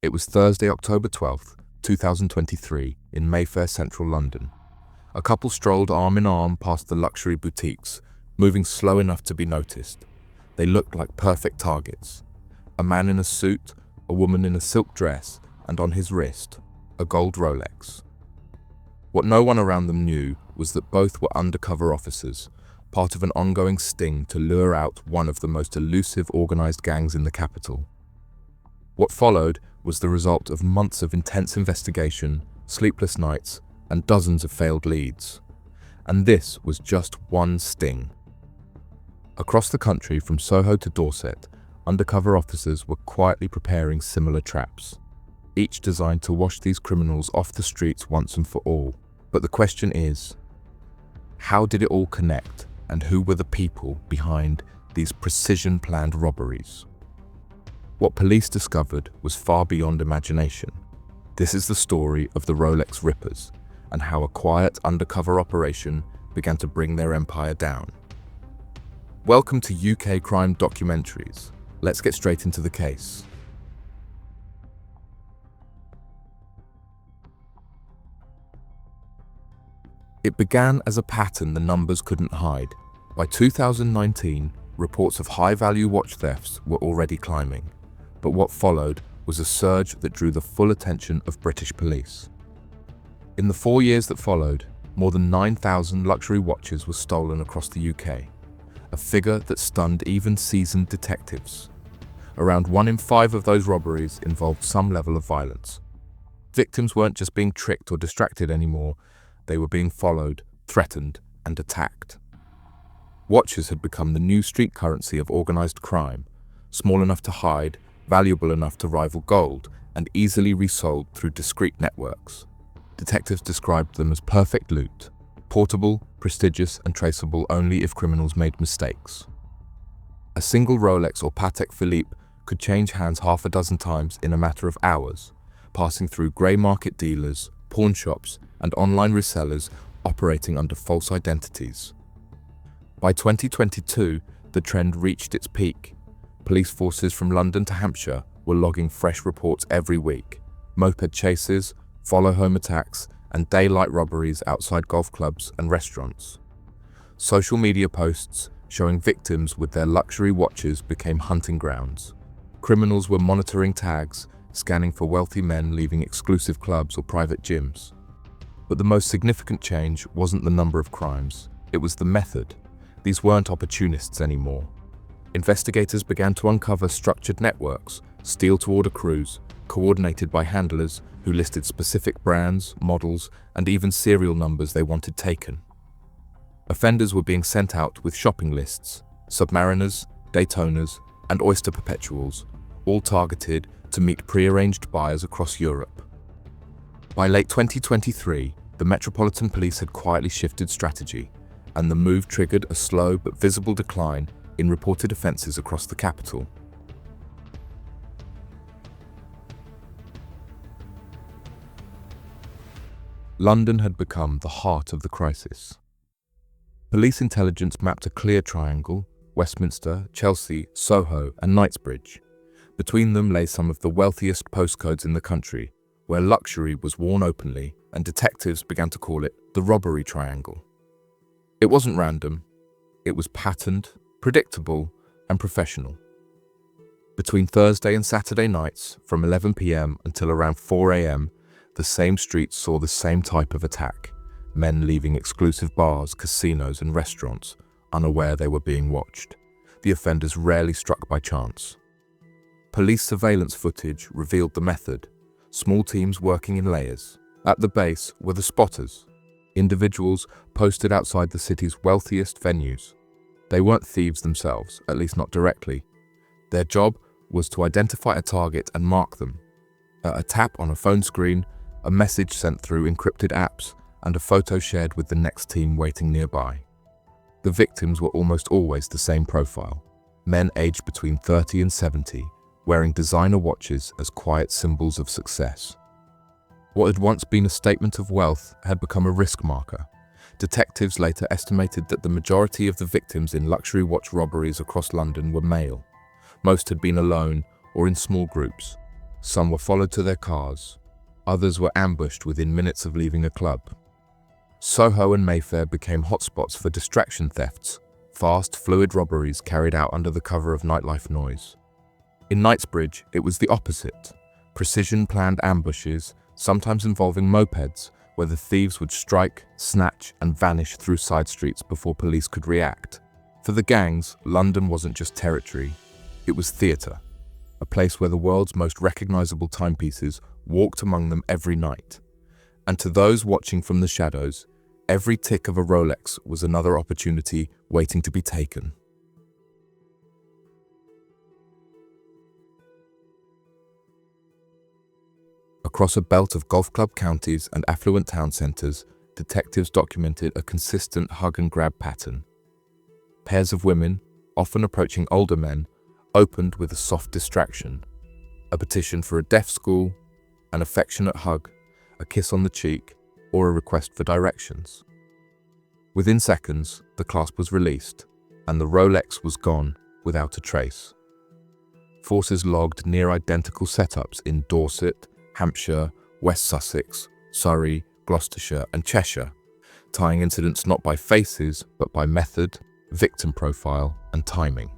It was Thursday, October 12th, 2023, in Mayfair, central London. A couple strolled arm in arm past the luxury boutiques, moving slow enough to be noticed. They looked like perfect targets. A man in a suit, a woman in a silk dress, and on his wrist, a gold Rolex. What no one around them knew was that both were undercover officers, part of an ongoing sting to lure out one of the most elusive organised gangs in the capital. What followed was the result of months of intense investigation, sleepless nights, and dozens of failed leads. And this was just one sting. Across the country, from Soho to Dorset, undercover officers were quietly preparing similar traps, each designed to wash these criminals off the streets once and for all. But the question is, how did it all connect, and who were the people behind these precision-planned robberies? What police discovered was far beyond imagination. This is the story of the Rolex Rippers, and how a quiet undercover operation began to bring their empire down. Welcome to UK Crime Documentaries. Let's get straight into the case. It began as a pattern the numbers couldn't hide. By 2019, reports of high-value watch thefts were already climbing. But what followed was a surge that drew the full attention of British police. In the 4 years that followed, more than 9,000 luxury watches were stolen across the UK, a figure that stunned even seasoned detectives. Around 1 in 5 of those robberies involved some level of violence. Victims weren't just being tricked or distracted anymore, they were being followed, threatened, and attacked. Watches had become the new street currency of organised crime, small enough to hide, valuable enough to rival gold, and easily resold through discreet networks. Detectives described them as perfect loot, portable, prestigious, and traceable only if criminals made mistakes. A single Rolex or Patek Philippe could change hands half a dozen times in a matter of hours, passing through grey market dealers, pawn shops, and online resellers operating under false identities. By 2022, the trend reached its peak. Police forces from London to Hampshire were logging fresh reports every week. Moped chases, follow-home attacks, and daylight robberies outside golf clubs and restaurants. Social media posts showing victims with their luxury watches became hunting grounds. Criminals were monitoring tags, scanning for wealthy men leaving exclusive clubs or private gyms. But the most significant change wasn't the number of crimes, it was the method. These weren't opportunists anymore. Investigators began to uncover structured networks, steal-to-order crews, coordinated by handlers who listed specific brands, models, and even serial numbers they wanted taken. Offenders were being sent out with shopping lists, Submariners, Daytonas, and Oyster Perpetuals, all targeted to meet pre-arranged buyers across Europe. By late 2023, the Metropolitan Police had quietly shifted strategy, and the move triggered a slow but visible decline in reported offences across the capital. London had become the heart of the crisis. Police intelligence mapped a clear triangle: Westminster, Chelsea, Soho, and Knightsbridge. Between them lay some of the wealthiest postcodes in the country, where luxury was worn openly, and detectives began to call it the Robbery Triangle. It wasn't random, it was patterned, predictable, and professional. Between Thursday and Saturday nights, from 11 p.m. until around 4 a.m., the same streets saw the same type of attack: men leaving exclusive bars, casinos, and restaurants, unaware they were being watched. The offenders rarely struck by chance. Police surveillance footage revealed the method: small teams working in layers. At the base were the spotters, individuals posted outside the city's wealthiest venues. They weren't thieves themselves, at least not directly. Their job was to identify a target and mark them. A tap on a phone screen, a message sent through encrypted apps, and a photo shared with the next team waiting nearby. The victims were almost always the same profile: men aged between 30 and 70, wearing designer watches as quiet symbols of success. What had once been a statement of wealth had become a risk marker. Detectives later estimated that the majority of the victims in luxury watch robberies across London were male. Most had been alone or in small groups. Some were followed to their cars. Others were ambushed within minutes of leaving a club. Soho and Mayfair became hotspots for distraction thefts, fast, fluid robberies carried out under the cover of nightlife noise. In Knightsbridge, it was the opposite. Precision-planned ambushes, sometimes involving mopeds, where the thieves would strike, snatch, and vanish through side streets before police could react. For the gangs, London wasn't just territory, it was theatre, a place where the world's most recognizable timepieces walked among them every night. And to those watching from the shadows, every tick of a Rolex was another opportunity waiting to be taken. Across a belt of golf club counties and affluent town centres, detectives documented a consistent hug-and-grab pattern. Pairs of women, often approaching older men, opened with a soft distraction, a petition for a deaf school, an affectionate hug, a kiss on the cheek, or a request for directions. Within seconds, the clasp was released, and the Rolex was gone without a trace. Forces logged near-identical setups in Dorset, Hampshire, West Sussex, Surrey, Gloucestershire, and Cheshire, tying incidents not by faces, but by method, victim profile, and timing.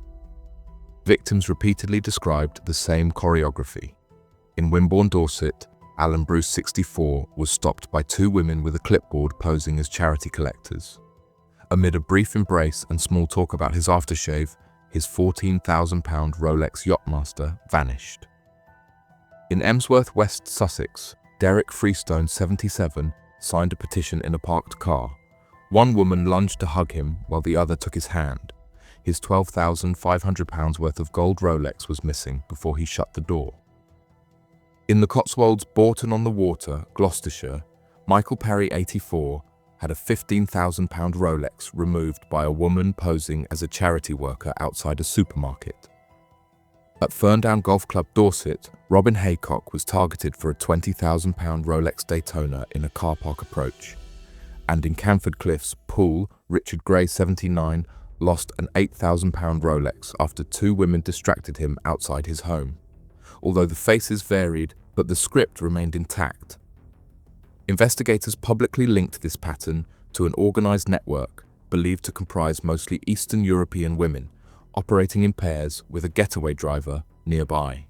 Victims repeatedly described the same choreography. In Wimborne, Dorset, Alan Bruce, 64, was stopped by two women with a clipboard posing as charity collectors. Amid a brief embrace and small talk about his aftershave, his £14,000 Rolex Yachtmaster vanished. In Emsworth, West Sussex, Derek Freestone, 77, signed a petition in a parked car. One woman lunged to hug him while the other took his hand. His £12,500 worth of gold Rolex was missing before he shut the door. In the Cotswolds, Bourton-on-the-Water, Gloucestershire, Michael Perry, 84, had a £15,000 Rolex removed by a woman posing as a charity worker outside a supermarket. At Ferndown Golf Club, Dorset, Robin Haycock was targeted for a £20,000 Rolex Daytona in a car park approach. And in Canford Cliffs, Poole, Richard Gray, 79, lost an £8,000 Rolex after two women distracted him outside his home. Although the faces varied, but the script remained intact. Investigators publicly linked this pattern to an organised network believed to comprise mostly Eastern European women, operating in pairs with a getaway driver nearby.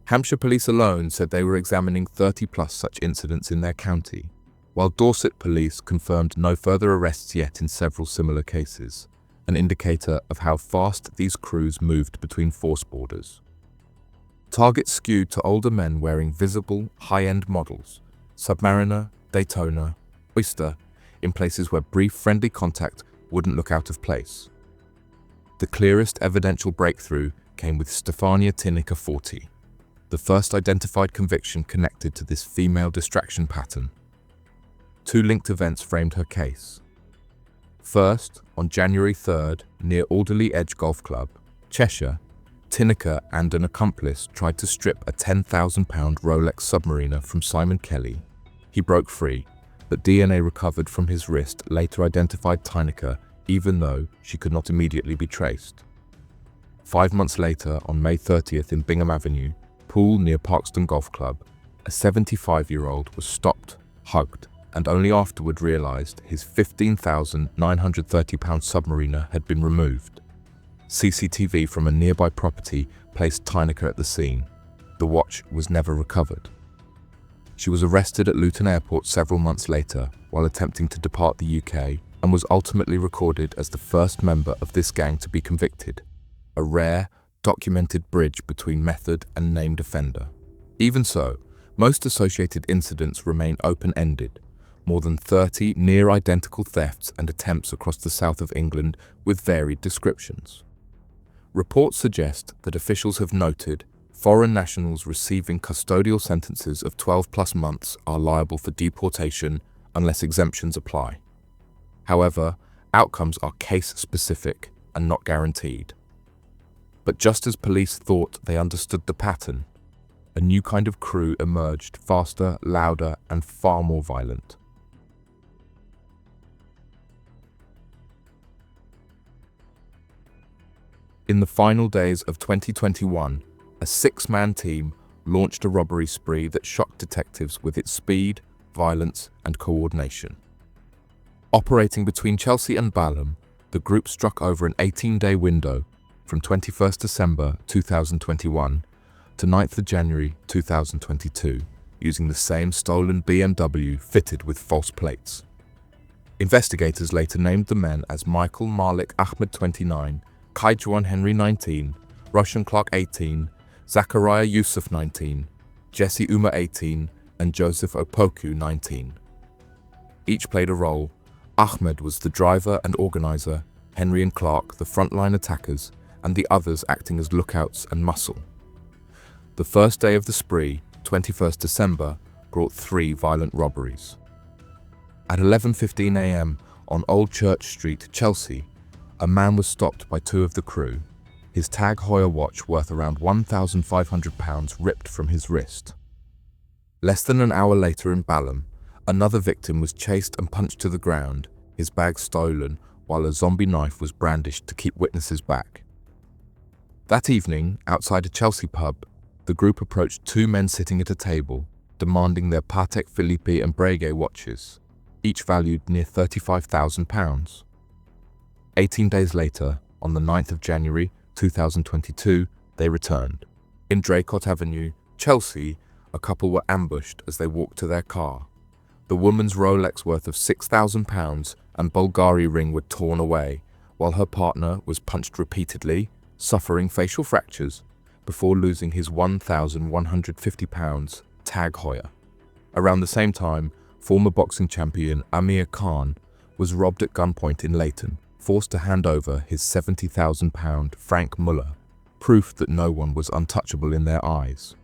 Hampshire police alone said they were examining 30+ such incidents in their county, while Dorset police confirmed no further arrests yet in several similar cases, an indicator of how fast these crews moved between force borders. Targets skewed to older men wearing visible, high-end models, Submariner, Daytona, Oyster, in places where brief friendly contact wouldn't look out of place. The clearest evidential breakthrough came with Stefania Tinnicker, 40, the first identified conviction connected to this female distraction pattern. Two linked events framed her case. First, on January 3rd, near Alderley Edge Golf Club, Cheshire, Tinnicker and an accomplice tried to strip a £10,000 Rolex Submariner from Simon Kelly. He broke free, but DNA recovered from his wrist later identified Tinnicker, even though she could not immediately be traced. 5 months later, on May 30th in Bingham Avenue, Poole near Parkston Golf Club, a 75-year-old was stopped, hugged, and only afterward realized his £15,930 Submariner had been removed. CCTV from a nearby property placed Tinnicker at the scene. The watch was never recovered. She was arrested at Luton Airport several months later while attempting to depart the UK and was ultimately recorded as the first member of this gang to be convicted, a rare, documented bridge between method and named offender. Even so, most associated incidents remain open-ended, more than 30 near-identical thefts and attempts across the south of England with varied descriptions. Reports suggest that officials have noted foreign nationals receiving custodial sentences of 12+ months are liable for deportation unless exemptions apply. However, outcomes are case-specific and not guaranteed. But just as police thought they understood the pattern, a new kind of crew emerged, faster, louder, and far more violent. In the final days of 2021, a 6-man team launched a robbery spree that shocked detectives with its speed, violence, and coordination. Operating between Chelsea and Balham, the group struck over an 18-day window from 21st December 2021 to 9th of January 2022, using the same stolen BMW fitted with false plates. Investigators later named the men as Michael Malik Ahmed 29, Kaijuan Henry 19, Roshan Clark 18, Zachariah Yusuf 19, Jesse Uma 18, and Joseph Opoku 19. Each played a role. Ahmed was the driver and organizer, Henry and Clark the frontline attackers, and the others acting as lookouts and muscle. The first day of the spree, 21st December, brought 3 violent robberies. At 11:15 a.m. on Old Church Street, Chelsea, a man was stopped by 2 of the crew, his Tag Heuer watch worth around £1,500 ripped from his wrist. Less than an hour later in Balham, another victim was chased and punched to the ground, his bag stolen, while a zombie knife was brandished to keep witnesses back. That evening, outside a Chelsea pub, the group approached 2 men sitting at a table, demanding their Patek Philippe and Breguet watches, each valued near £35,000. 18 days later, on the 9th of January 2022, they returned. In Draycott Avenue, Chelsea, a couple were ambushed as they walked to their car. The woman's Rolex worth of £6,000 and Bulgari ring were torn away, while her partner was punched repeatedly, suffering facial fractures, before losing his £1,150 Tag Heuer. Around the same time, former boxing champion Amir Khan was robbed at gunpoint in Leighton, forced to hand over his £70,000 Frank Muller, proof that no one was untouchable in their eyes.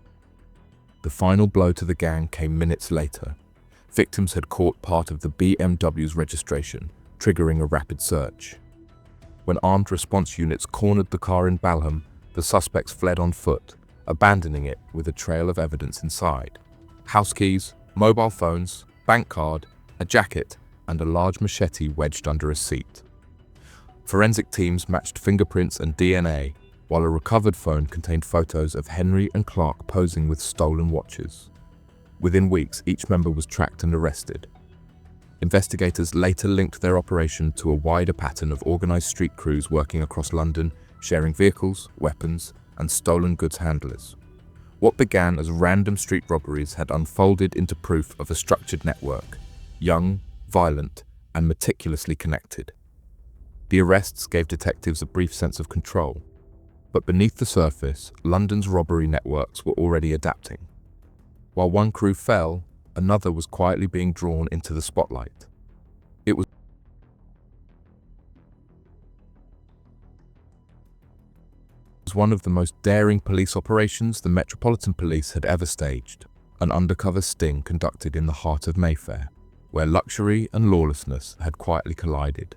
The final blow to the gang came minutes later. Victims had caught part of the BMW's registration, triggering a rapid search. When armed response units cornered the car in Balham, the suspects fled on foot, abandoning it with a trail of evidence inside: house keys, mobile phones, bank card, a jacket, and a large machete wedged under a seat. Forensic teams matched fingerprints and DNA, while a recovered phone contained photos of Henry and Clark posing with stolen watches. Within weeks, each member was tracked and arrested. Investigators later linked their operation to a wider pattern of organised street crews working across London, sharing vehicles, weapons, and stolen goods handlers. What began as random street robberies had unfolded into proof of a structured network, young, violent, and meticulously connected. The arrests gave detectives a brief sense of control, but beneath the surface, London's robbery networks were already adapting. While one crew fell, another was quietly being drawn into the spotlight. It was one of the most daring police operations the Metropolitan Police had ever staged, an undercover sting conducted in the heart of Mayfair, where luxury and lawlessness had quietly collided.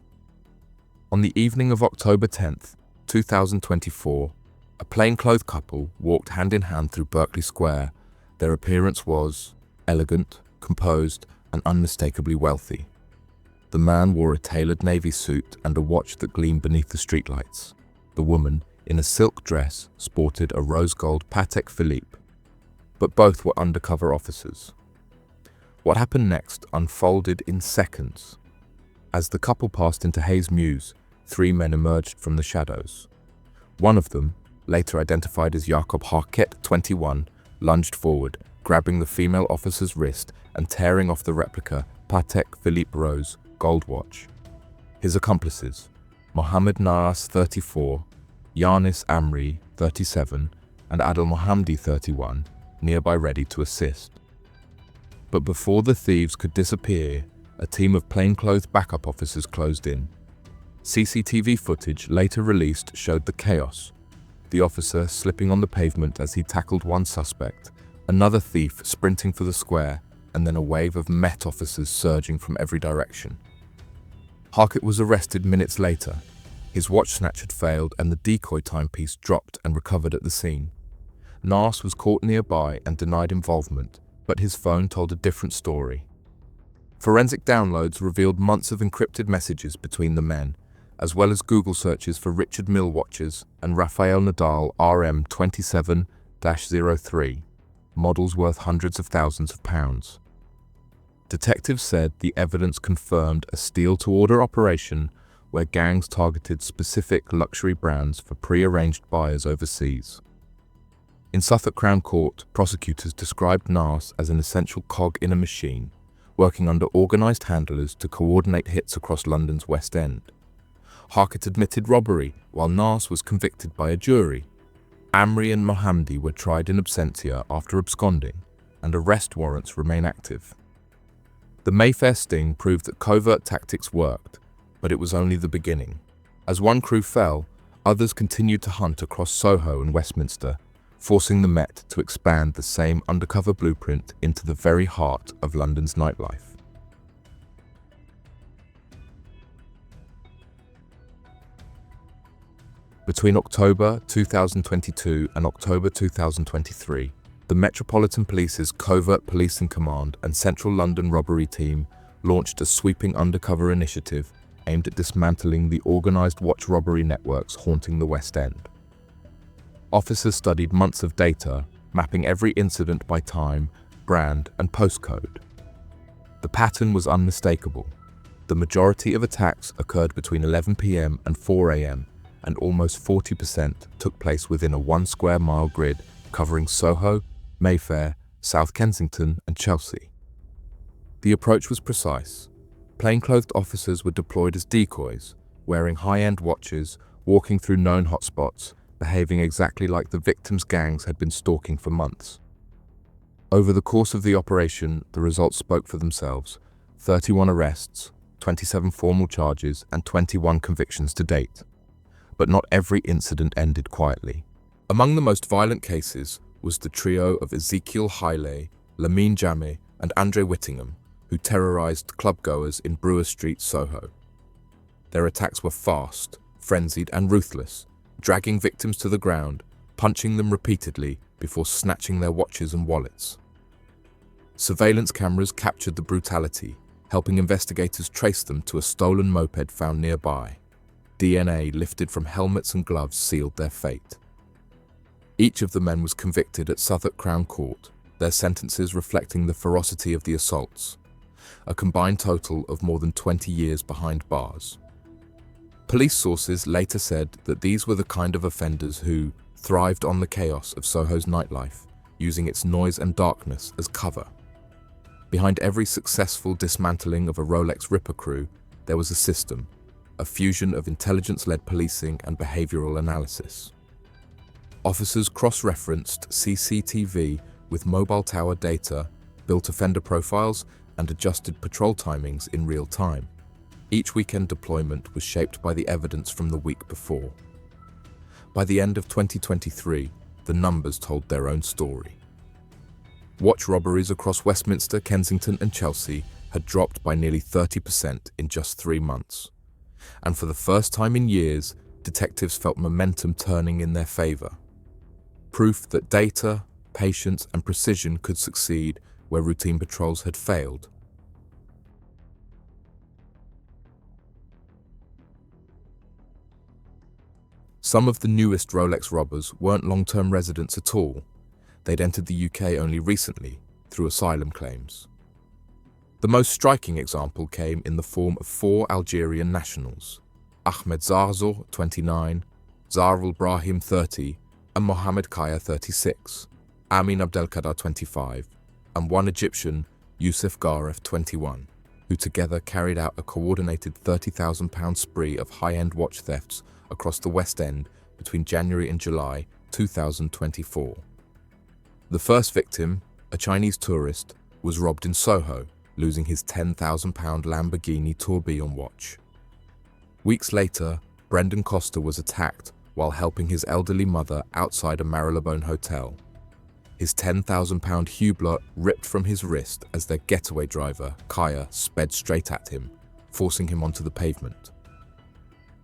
On the evening of October 10th, 2024, a plainclothes couple walked hand in hand through Berkeley Square. Their appearance was elegant, composed, and unmistakably wealthy. The man wore a tailored navy suit and a watch that gleamed beneath the streetlights. The woman, in a silk dress, sported a rose-gold Patek Philippe. But both were undercover officers. What happened next unfolded in seconds. As the couple passed into Hayes Mews, 3 men emerged from the shadows. One of them, later identified as Jakob Harket, 21, lunged forward, grabbing the female officer's wrist and tearing off the replica Patek Philippe Rose gold watch. His accomplices, Mohammed Naas, 34, Yanis Amri, 37, and Adil Mohamdi, 31, nearby ready to assist. But before the thieves could disappear, a team of plainclothes backup officers closed in. CCTV footage later released showed the chaos: the officer slipping on the pavement as he tackled one suspect, another thief sprinting for the square, and then a wave of Met officers surging from every direction. Harket was arrested minutes later. His watch snatch had failed and the decoy timepiece dropped and recovered at the scene. Naas was caught nearby and denied involvement, but his phone told a different story. Forensic downloads revealed months of encrypted messages between the men, as well as Google searches for Richard Mille watches and Rafael Nadal RM27-03. models worth hundreds of thousands of pounds. Detectives said the evidence confirmed a steal-to-order operation where gangs targeted specific luxury brands for pre-arranged buyers overseas. In Suffolk Crown Court, prosecutors described NAS as an essential cog in a machine, working under organised handlers to coordinate hits across London's West End. Harkett admitted robbery, while NAS was convicted by a jury. Amri and Mohamdi were tried in absentia after absconding, and arrest warrants remain active. The Mayfair sting proved that covert tactics worked, but it was only the beginning. As one crew fell, others continued to hunt across Soho and Westminster, forcing the Met to expand the same undercover blueprint into the very heart of London's nightlife. Between October 2022 and October 2023, the Metropolitan Police's Covert Policing Command and Central London Robbery Team launched a sweeping undercover initiative aimed at dismantling the organised watch robbery networks haunting the West End. Officers studied months of data, mapping every incident by time, brand, and postcode. The pattern was unmistakable. The majority of attacks occurred between 11 p.m. and 4 a.m., and almost 40% took place within a 1 square mile grid covering Soho, Mayfair, South Kensington, and Chelsea. The approach was precise. Plainclothed officers were deployed as decoys, wearing high-end watches, walking through known hotspots, behaving exactly like the victims' gangs had been stalking for months. Over the course of the operation, the results spoke for themselves: 31 arrests, 27 formal charges, and 21 convictions to date. But not every incident ended quietly. Among the most violent cases was the trio of Ezekiel Haile, Lamine Jammeh, and Andre Whittingham, who terrorized clubgoers in Brewer Street, Soho. Their attacks were fast, frenzied, and ruthless, dragging victims to the ground, punching them repeatedly before snatching their watches and wallets. Surveillance cameras captured the brutality, helping investigators trace them to a stolen moped found nearby. DNA lifted from helmets and gloves sealed their fate. Each of the men was convicted at Suffolk Crown Court, their sentences reflecting the ferocity of the assaults, a combined total of more than 20 years behind bars. Police sources later said that these were the kind of offenders who thrived on the chaos of Soho's nightlife, using its noise and darkness as cover. Behind every successful dismantling of a Rolex Ripper crew, there was a system, a fusion of intelligence-led policing and behavioral analysis. Officers cross-referenced CCTV with mobile tower data, built offender profiles, and adjusted patrol timings in real time. Each weekend deployment was shaped by the evidence from the week before. By the end of 2023, the numbers told their own story. Watch robberies across Westminster, Kensington, and Chelsea had dropped by nearly 30% in just 3 months. And for the first time in years, detectives felt momentum turning in their favor. Proof that data, patience, and precision could succeed where routine patrols had failed. Some of the newest Rolex robbers weren't long-term residents at all. They'd entered the UK only recently, through asylum claims. The most striking example came in the form of 4 Algerian nationals: Ahmed Zarzor, 29, Zarul Brahim, 30, and Mohamed Kaya, 36, Amin Abdelkader, 25, and one Egyptian, Youssef Garef, 21, who together carried out a coordinated £30,000 spree of high-end watch thefts across the West End between January and July 2024. The first victim, a Chinese tourist, was robbed in Soho, losing his £10,000 Lamborghini tourbillon watch. Weeks later, Brendan Costa was attacked while helping his elderly mother outside a Marylebone hotel. His £10,000 Hublot ripped from his wrist as their getaway driver, Kaya, sped straight at him, forcing him onto the pavement.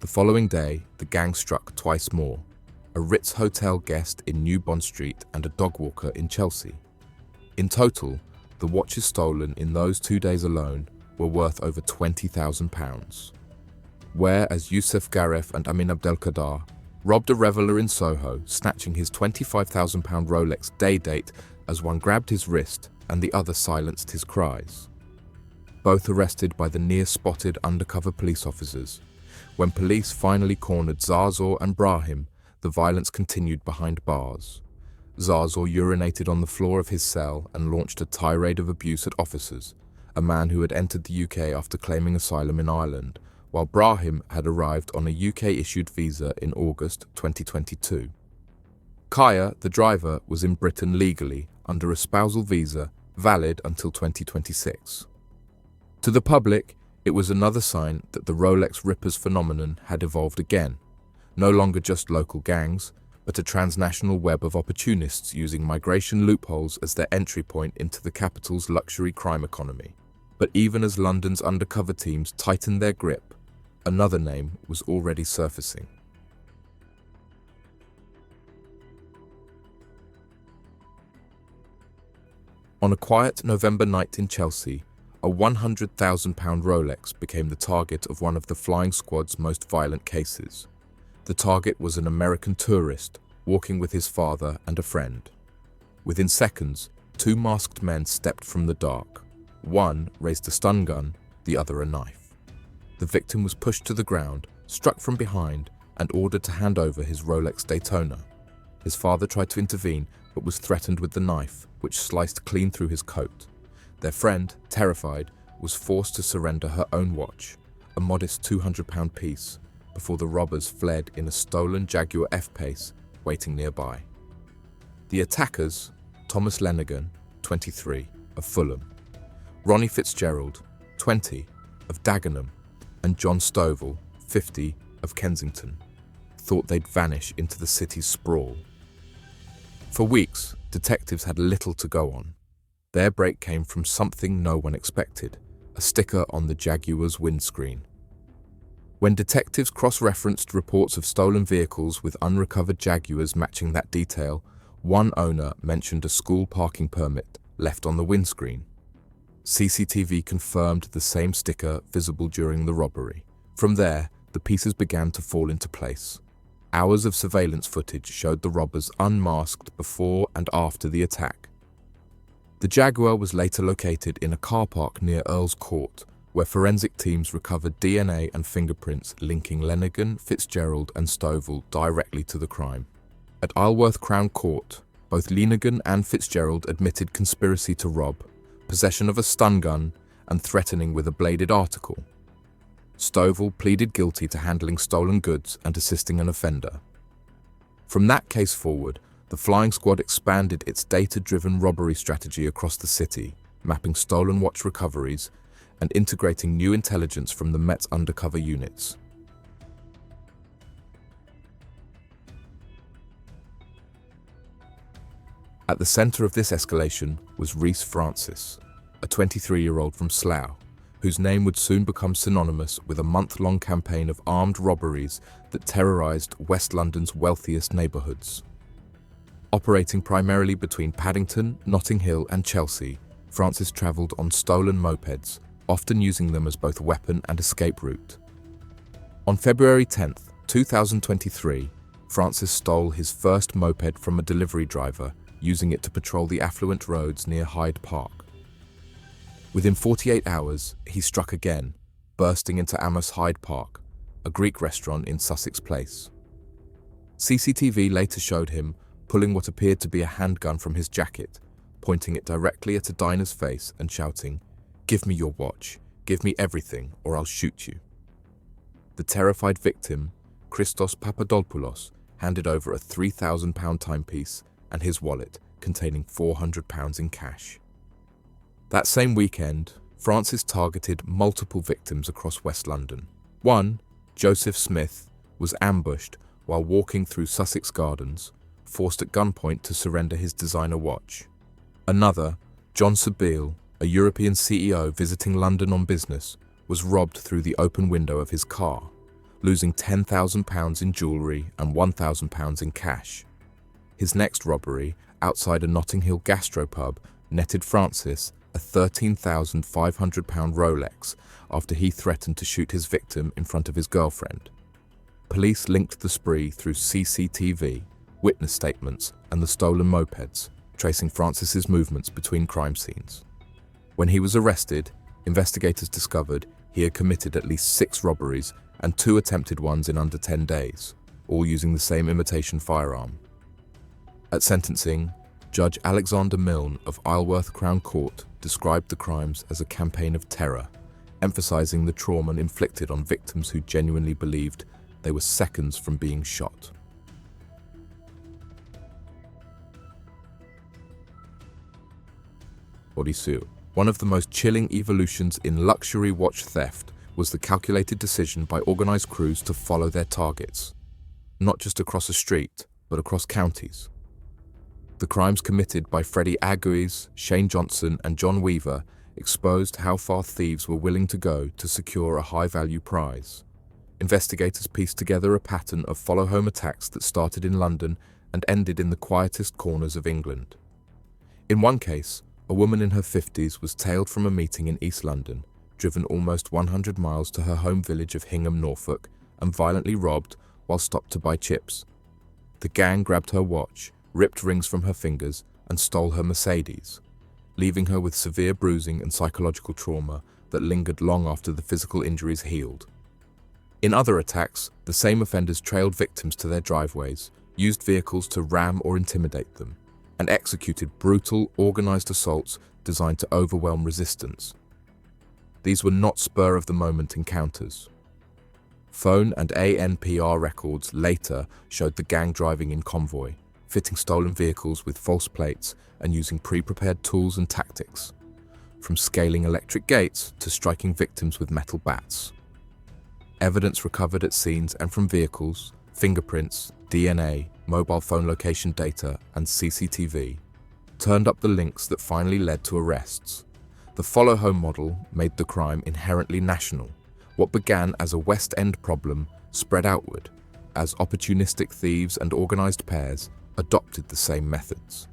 The following day, the gang struck twice more: a Ritz Hotel guest in New Bond Street and a dog walker in Chelsea. In total, the watches stolen in those 2 days alone were worth over £20,000. Whereas Youssef Garef and Amin Abdelkader robbed a reveller in Soho, snatching his £25,000 Rolex day date as one grabbed his wrist and the other silenced his cries. Both arrested by the near-spotted undercover police officers. When police finally cornered Zarzor and Brahim, the violence continued behind bars. Zarzor urinated on the floor of his cell and launched a tirade of abuse at officers, a man who had entered the UK after claiming asylum in Ireland, while Brahim had arrived on a UK-issued visa in August 2022. Kaya, the driver, was in Britain legally under a spousal visa valid until 2026. To the public, it was another sign that the Rolex Rippers phenomenon had evolved again, no longer just local gangs, but a transnational web of opportunists using migration loopholes as their entry point into the capital's luxury crime economy. But even as London's undercover teams tightened their grip, another name was already surfacing. On a quiet November night in Chelsea, a £100,000 Rolex became the target of one of the flying squad's most violent cases. The target was an American tourist walking with his father and a friend. Within seconds, two masked men stepped from the dark. One raised a stun gun, the other a knife. The victim was pushed to the ground, struck from behind, and ordered to hand over his Rolex Daytona. His father tried to intervene, but was threatened with the knife, which sliced clean through his coat. Their friend, terrified, was forced to surrender her own watch, a modest £200 piece, before the robbers fled in a stolen Jaguar F-Pace waiting nearby. The attackers, Thomas Lenaghan, 23, of Fulham, Ronnie Fitzgerald, 20, of Dagenham, and John Stovall, 50, of Kensington, thought they'd vanish into the city's sprawl. For weeks, detectives had little to go on. Their break came from something no one expected, a sticker on the Jaguar's windscreen. When detectives cross-referenced reports of stolen vehicles with unrecovered Jaguars matching that detail, one owner mentioned a school parking permit left on the windscreen. CCTV confirmed the same sticker visible during the robbery. From there, the pieces began to fall into place. Hours of surveillance footage showed the robbers unmasked before and after the attack. The Jaguar was later located in a car park near Earl's Court, where forensic teams recovered DNA and fingerprints linking Lenaghan, Fitzgerald and Stovall directly to the crime. At Isleworth Crown Court, both Lenaghan and Fitzgerald admitted conspiracy to rob, possession of a stun gun, and threatening with a bladed article. Stovall pleaded guilty to handling stolen goods and assisting an offender. From that case forward, the flying squad expanded its data-driven robbery strategy across the city, mapping stolen watch recoveries and integrating new intelligence from the Met's undercover units. At the centre of this escalation was Rhys Francis, a 23-year-old from Slough, whose name would soon become synonymous with a month-long campaign of armed robberies that terrorised West London's wealthiest neighbourhoods. Operating primarily between Paddington, Notting Hill and Chelsea, Francis travelled on stolen mopeds, often using them as both weapon and escape route. On February 10, 2023, Francis stole his first moped from a delivery driver, using it to patrol the affluent roads near Hyde Park. Within 48 hours, he struck again, bursting into Amos Hyde Park, a Greek restaurant in Sussex Place. CCTV later showed him pulling what appeared to be a handgun from his jacket, pointing it directly at a diner's face and shouting, "Give me your watch, give me everything, or I'll shoot you." The terrified victim, Christos Papadopoulos, handed over a £3,000 timepiece and his wallet containing £400 in cash. That same weekend, Francis targeted multiple victims across West London. One, Joseph Smith, was ambushed while walking through Sussex Gardens, forced at gunpoint to surrender his designer watch. Another, John Sabeel, a European CEO visiting London on business, was robbed through the open window of his car, losing £10,000 in jewellery and £1,000 in cash. His next robbery, outside a Notting Hill gastropub, netted Francis a £13,500 Rolex after he threatened to shoot his victim in front of his girlfriend. Police linked the spree through CCTV, witness statements and the stolen mopeds, tracing Francis's movements between crime scenes. When he was arrested, investigators discovered he had committed at least 6 robberies and 2 attempted ones in under 10 days, all using the same imitation firearm. At sentencing, Judge Alexander Milne of Isleworth Crown Court described the crimes as a campaign of terror, emphasizing the trauma inflicted on victims who genuinely believed they were seconds from being shot. Odysseus. One of the most chilling evolutions in luxury watch theft was the calculated decision by organized crews to follow their targets, not just across a street, but across counties. The crimes committed by Freddie Agues, Shane Johnson, and John Weaver exposed how far thieves were willing to go to secure a high-value prize. Investigators pieced together a pattern of follow-home attacks that started in London and ended in the quietest corners of England. In one case, a woman in her 50s was tailed from a meeting in East London, driven almost 100 miles to her home village of Hingham, Norfolk, and violently robbed while stopped to buy chips. The gang grabbed her watch, ripped rings from her fingers, and stole her Mercedes, leaving her with severe bruising and psychological trauma that lingered long after the physical injuries healed. In other attacks, the same offenders trailed victims to their driveways, used vehicles to ram or intimidate them, and executed brutal, organized assaults designed to overwhelm resistance. These were not spur-of-the-moment encounters. Phone and ANPR records later showed the gang driving in convoy, fitting stolen vehicles with false plates and using pre-prepared tools and tactics, from scaling electric gates to striking victims with metal bats. Evidence recovered at scenes and from vehicles, fingerprints, DNA, mobile phone location data, and CCTV turned up the links that finally led to arrests. The follow-home model made the crime inherently national. What began as a West End problem spread outward, as opportunistic thieves and organized pairs adopted the same methods.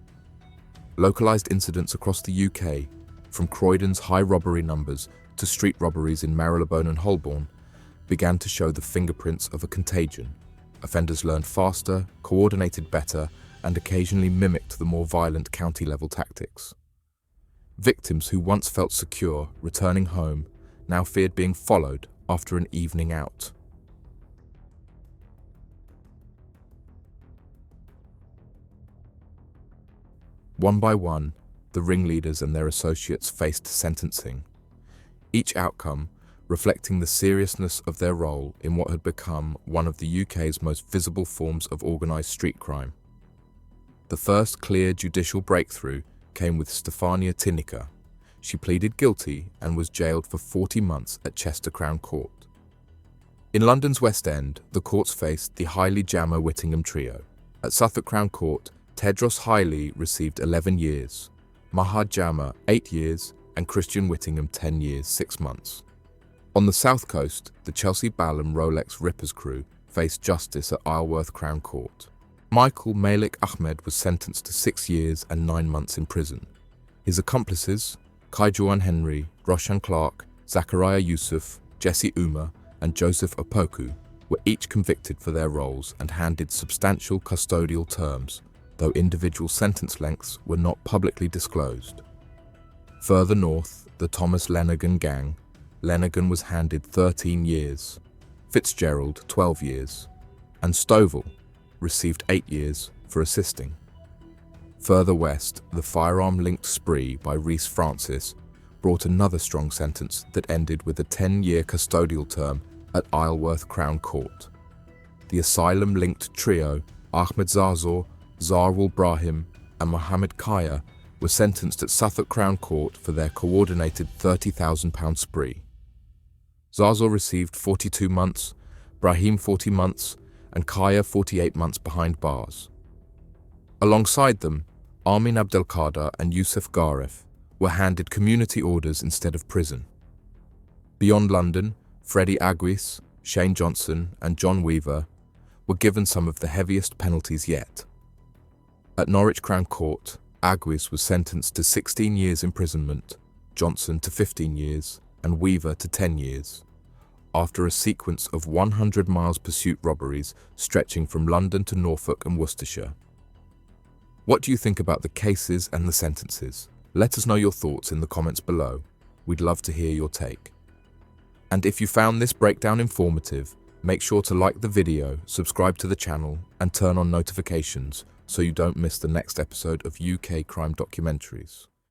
Localized incidents across the UK, from Croydon's high robbery numbers to street robberies in Marylebone and Holborn, began to show the fingerprints of a contagion. Offenders learned faster, coordinated better, and occasionally mimicked the more violent county-level tactics. Victims who once felt secure returning home now feared being followed after an evening out. One by one, the ringleaders and their associates faced sentencing, each outcome reflecting the seriousness of their role in what had become one of the UK's most visible forms of organised street crime. The first clear judicial breakthrough came with Stefania Tinnicker. She pleaded guilty and was jailed for 40 months at Chester Crown Court. In London's West End, the courts faced the Hailey Jammer Whittingham trio. At Suffolk Crown Court, Tedros Hailey received 11 years, Mahad Jammer 8 years, and Christian Whittingham 10 years, 6 months. On the south coast, the Chelsea Balham Rolex Rippers crew faced justice at Isleworth Crown Court. Michael Malik Ahmed was sentenced to 6 years and 9 months in prison. His accomplices, Kaijuan Henry, Roshan Clark, Zachariah Yusuf, Jesse Uma, and Joseph Opoku, were each convicted for their roles and handed substantial custodial terms, though individual sentence lengths were not publicly disclosed. Further north, the Thomas Lenaghan gang, Lenaghan was handed 13 years, Fitzgerald 12 years, and Stovall received 8 years for assisting. Further west, the firearm-linked spree by Rhys Francis brought another strong sentence that ended with a 10-year custodial term at Isleworth Crown Court. The Asylum-linked trio, Ahmed Zazor, Zarwal Brahim, and Mohammed Kaya, were sentenced at Suffolk Crown Court for their coordinated £30,000 spree. Zazor received 42 months, Brahim 40 months, and Kaya 48 months behind bars. Alongside them, Armin Abdelkader and Yusuf Garef were handed community orders instead of prison. Beyond London, Freddie Agues, Shane Johnson, and John Weaver were given some of the heaviest penalties yet. At Norwich Crown Court, Agues was sentenced to 16 years imprisonment, Johnson to 15 years, and Weaver to 10 years, after a sequence of 100 miles pursuit robberies stretching from London to Norfolk and Worcestershire. What do you think about the cases and the sentences? Let us know your thoughts in the comments below. We'd love to hear your take. And if you found this breakdown informative, make sure to like the video, subscribe to the channel, and turn on notifications so you don't miss the next episode of UK Crime Documentaries.